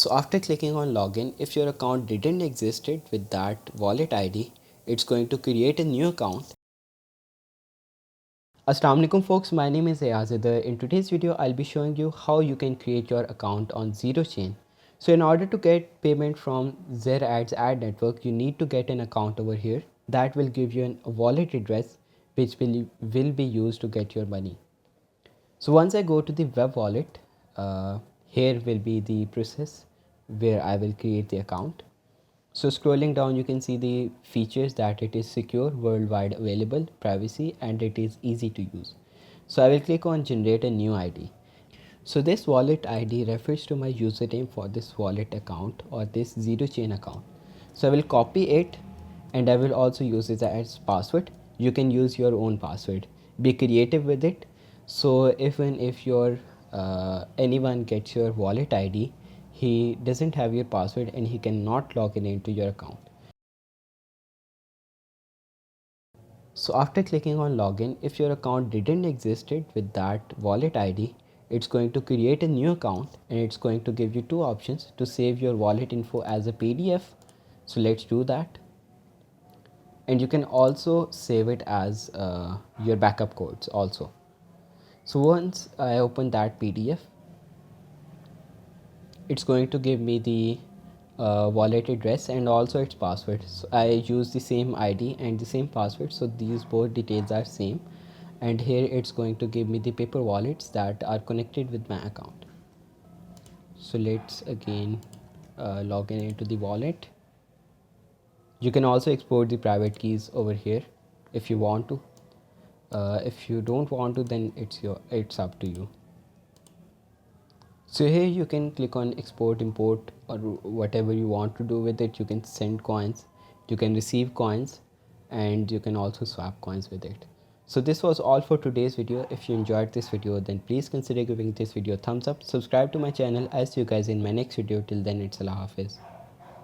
So after clicking on login, if your account didn't existed with that wallet ID, it's going to create a new account. Assalamu alaikum folks, my name is ZER. In today's video, I'll be showing you how you can create your account on ZeroChain. So in order to get payment from Zerads ad network, you need to get an account over here that will give you a wallet address which will be used to get your money. So once I go to the web wallet, here will be the process where I will create the account. So scrolling down, you can see the features that it is secure, worldwide available, privacy, and it is easy to use. So I will click on generate a new ID. So this wallet ID refers to my username for this wallet account or this ZeroChain account. So I will copy it and I will also use it as password. You can use your own password. Be creative with it. So even if your anyone gets your wallet ID, he doesn't have your password and he cannot log in into your account. So after clicking on login, if your account didn't existed with that wallet ID, it's going to create a new account and it's going to give you two options to save your wallet info as a PDF. So let's do that. And you can also save it as your backup codes also. So once I open that PDF, it's going to give me the wallet address and also its password. So I use the same ID and the same password, so these both details are same. And here it's going to give me the paper wallets that are connected with my account. So let's again log in into the wallet. You can also export the private keys over here if you want to. If you don't want to, then it's up to you. So here you can click on export, import, or whatever you want to do with it. You can send coins, you can receive coins, and you can also swap coins with it. So this was all for today's video. If you enjoyed this video, then please consider giving this video a thumbs up. Subscribe to my channel. I'll see you guys in my next video. Till then, it's Allah Hafiz.